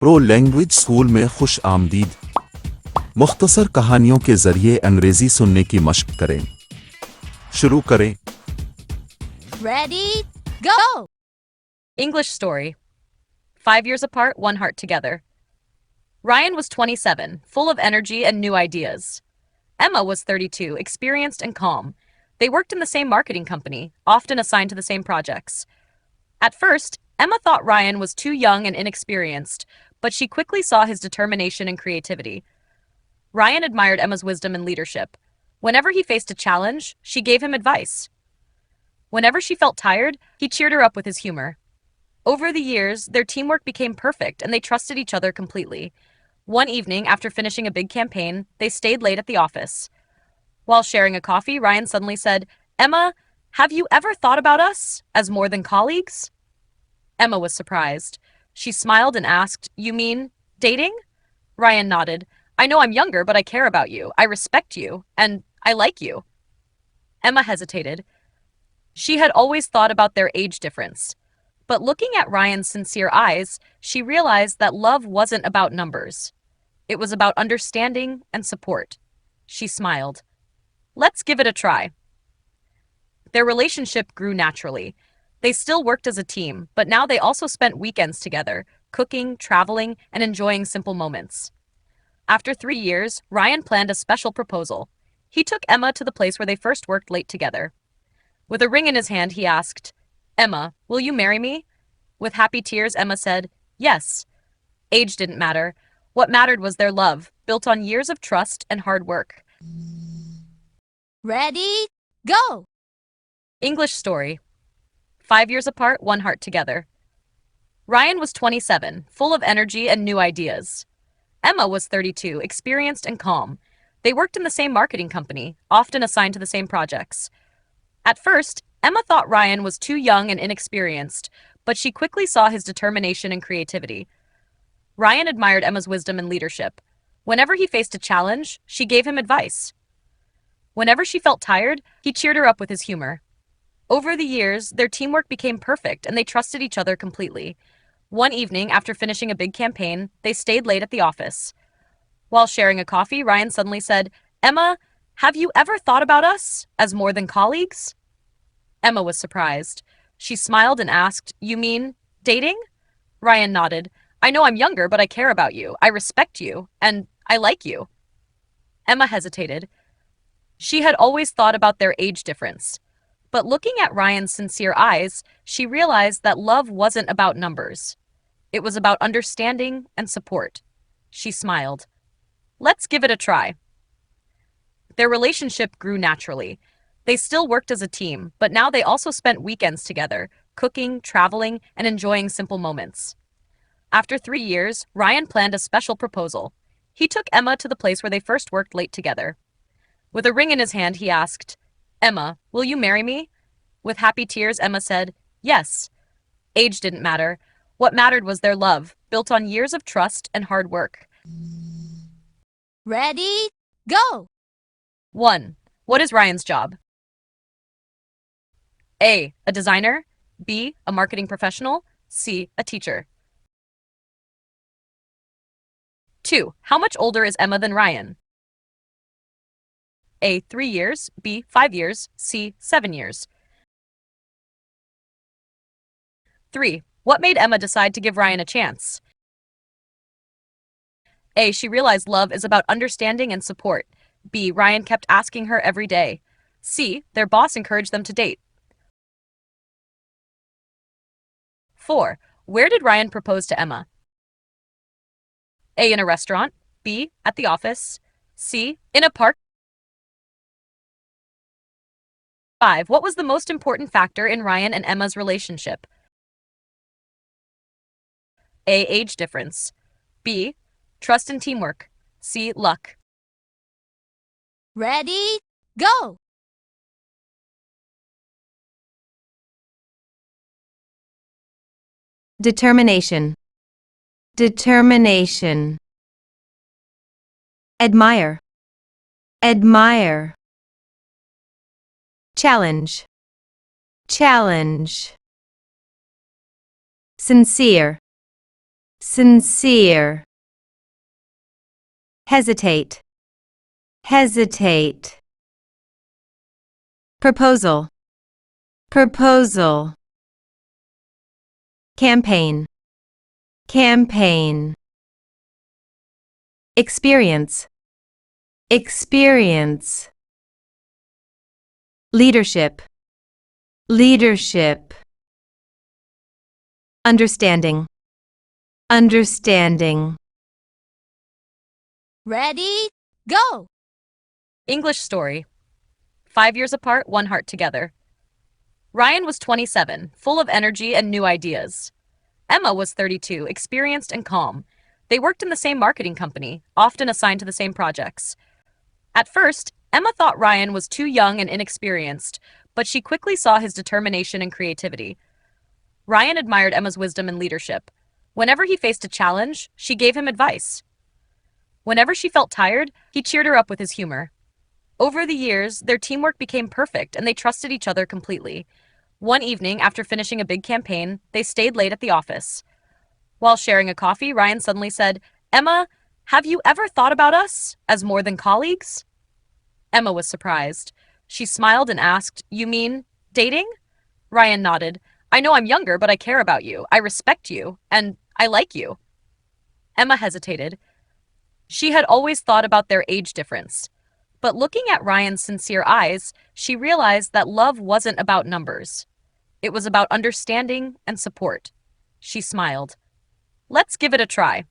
پرو language school میں خوش آمدید۔ مختصر کہانیوں کے ذریعے انگریزی سننے کی مشق کریں۔ شروع کریں۔ Ready, go! English story. 5 years apart, one heart together. Ryan was 27, full of energy and new ideas. Emma was 32, experienced and calm. They worked in the same marketing company, often assigned to the same projects. At first, Emma thought Ryan was too young and inexperienced, but she quickly saw his determination and creativity. Ryan admired Emma's wisdom and leadership. Whenever he faced a challenge, she gave him advice. Whenever she felt tired, he cheered her up with his humor. Over the years, their teamwork became perfect and they trusted each other completely. One evening, after finishing a big campaign, they stayed late at the office. While sharing a coffee, Ryan suddenly said, "Emma, have you ever thought about us as more than colleagues?" Emma was surprised. She smiled and asked, "You mean dating?" Ryan nodded. "I know I'm younger, but I care about you. I respect you, and I like you." Emma hesitated. She had always thought about their age difference. But looking at Ryan's sincere eyes, she realized that love wasn't about numbers. It was about understanding and support. She smiled. "Let's give it a try." Their relationship grew naturally. They still worked as a team, but now they also spent weekends together, cooking, traveling, and enjoying simple moments. After 3 years, Ryan planned a special proposal. He took Emma to the place where they first worked late together. With a ring in his hand, he asked, "Emma, will you marry me?" With happy tears, Emma said, "Yes." Age didn't matter. What mattered was their love, built on years of trust and hard work. Ready, go! English story. 5 years apart, one heart together. Ryan was 27, full of energy and new ideas. Emma was 32, experienced and calm. They worked in the same marketing company, often assigned to the same projects. At first, Emma thought Ryan was too young and inexperienced, but she quickly saw his determination and creativity. Ryan admired Emma's wisdom and leadership. Whenever he faced a challenge, she gave him advice. Whenever she felt tired, he cheered her up with his humor. Over the years, their teamwork became perfect and they trusted each other completely. One evening, after finishing a big campaign, they stayed late at the office. While sharing a coffee, Ryan suddenly said, "Emma, have you ever thought about us as more than colleagues?" Emma was surprised. She smiled and asked, "You mean dating?" Ryan nodded. "I know I'm younger, but I care about you. I respect you, and I like you." Emma hesitated. She had always thought about their age difference. But looking at Ryan's sincere eyes, she realized that love wasn't about numbers. It was about understanding and support. She smiled. "Let's give it a try." Their relationship grew naturally. They still worked as a team, but now they also spent weekends together, cooking, traveling, and enjoying simple moments. After 3 years, Ryan planned a special proposal. He took Emma to the place where they first worked late together. With a ring in his hand, he asked, "Emma, will you marry me?" With happy tears, Emma said, "Yes." Age didn't matter. What mattered was their love, built on years of trust and hard work. Ready, go! 1. What is Ryan's job? A. A designer. B. A marketing professional. C. A teacher. 2. How much older is Emma than Ryan? A. 3 years. B. 5 years. C. 7 years. 3. What made Emma decide to give Ryan a chance? A. She realized love is about understanding and support. B. Ryan kept asking her every day. C. Their boss encouraged them to date. 4. Where did Ryan propose to Emma? A. In a restaurant. B. At the office. C. In a park. 5. What was the most important factor in Ryan and Emma's relationship? A. Age difference. B. Trust and teamwork. C. Luck. Ready, go! Determination. Determination. Admire. Admire. Challenge. Challenge. Sincere. sincere, hesitate, hesitate, proposal, proposal, campaign, campaign, experience, experience, leadership, leadership, understanding, understanding. Ready, go! English story. 5 years apart, one heart together. Ryan was 27, full of energy and new ideas. Emma was 32, experienced and calm. They worked in the same marketing company, often assigned to the same projects. At first, Emma thought Ryan was too young and inexperienced, but she quickly saw his determination and creativity. Ryan admired Emma's wisdom and leadership. Whenever he faced a challenge, she gave him advice. Whenever she felt tired, he cheered her up with his humor. Over the years, their teamwork became perfect and they trusted each other completely. One evening, after finishing a big campaign, they stayed late at the office. While sharing a coffee, Ryan suddenly said, "Emma, have you ever thought about us as more than colleagues?" Emma was surprised. She smiled and asked, "You mean dating?" Ryan nodded. "I know I'm younger, but I care about you. I respect you, and I like you." Emma hesitated. She had always thought about their age difference. But looking at Ryan's sincere eyes, she realized that love wasn't about numbers. It was about understanding and support. She smiled. "Let's give it a try."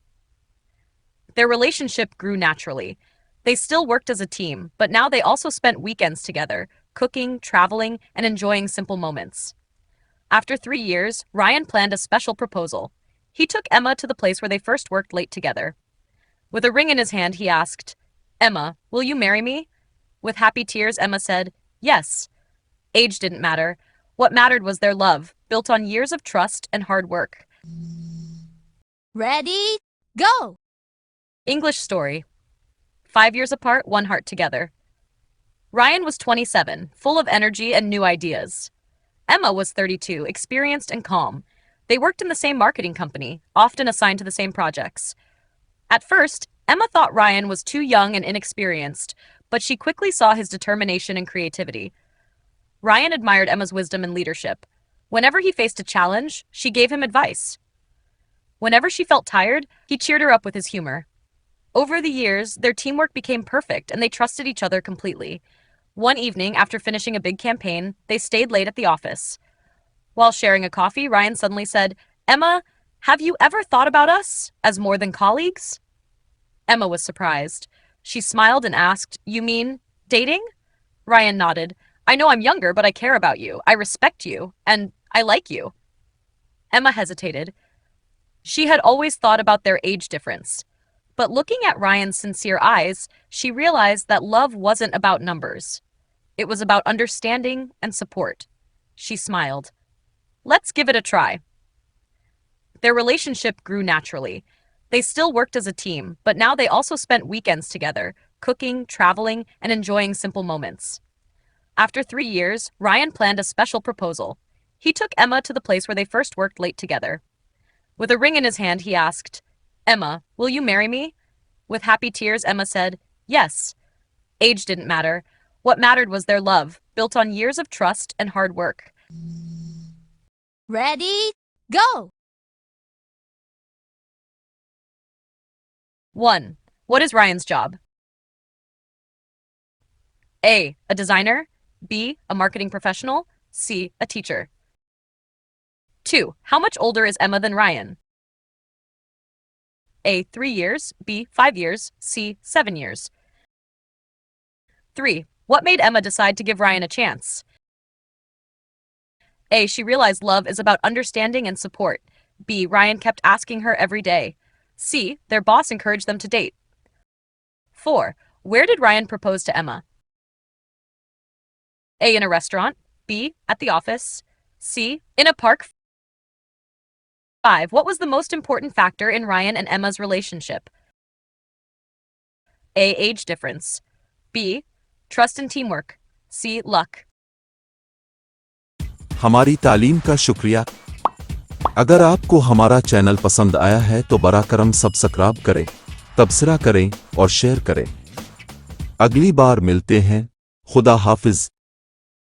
Their relationship grew naturally. They still worked as a team, but now they also spent weekends together, cooking, traveling, and enjoying simple moments. After 3 years, Ryan planned a special proposal. He took Emma to the place where they first worked late together. With a ring in his hand, he asked, "Emma, will you marry me?" With happy tears, Emma said, "Yes." Age didn't matter. What mattered was their love, built on years of trust and hard work. Ready, go! English story. 5 years apart, one heart together. Ryan was 27, full of energy and new ideas. Emma was 32, experienced and calm. They worked in the same marketing company, often assigned to the same projects. At first, Emma thought Ryan was too young and inexperienced, but she quickly saw his determination and creativity. Ryan admired Emma's wisdom and leadership. Whenever he faced a challenge, she gave him advice. Whenever she felt tired, he cheered her up with his humor. Over the years, their teamwork became perfect and they trusted each other completely. One evening, after finishing a big campaign, they stayed late at the office. While sharing a coffee, Ryan suddenly said, "Emma, have you ever thought about us as more than colleagues?" Emma was surprised. She smiled and asked, "You mean dating?" Ryan nodded. "I know I'm younger, but I care about you. I respect you, and I like you." Emma hesitated. She had always thought about their age difference. But looking at Ryan's sincere eyes, she realized that love wasn't about numbers. It was about understanding and support. She smiled. "Let's give it a try." Their relationship grew naturally. They still worked as a team, but now they also spent weekends together, cooking, traveling, and enjoying simple moments. After 3 years, Ryan planned a special proposal. He took Emma to the place where they first worked late together. With a ring in his hand, he asked, "Emma, will you marry me?" With happy tears, Emma said, "Yes." Age didn't matter. What mattered was their love, built on years of trust and hard work. Ready, go! 1. What is Ryan's job? A. A designer. B. A marketing professional. C. A teacher. 2. How much older is Emma than Ryan? A. 3 years. B. 5 years. C. 7 years. 3. What made Emma decide to give Ryan a chance? A. She realized love is about understanding and support. B. Ryan kept asking her every day. C. Their boss encouraged them to date. 4. Where did Ryan propose to Emma? A. In a restaurant. B. At the office. C. In a park. 5. What was the most important factor in Ryan and Emma's relationship? A. Age difference. B. Trust and teamwork. C. Luck. हमारी तालीम का शुक्रिया। اگر آپ کو ہمارا channel پسند آیا ہے تو براہ کرم سبسکرائب کریں، تبصرہ کریں اور شیئر کریں۔ اگلی بار ملتے ہیں۔ خدا حافظ۔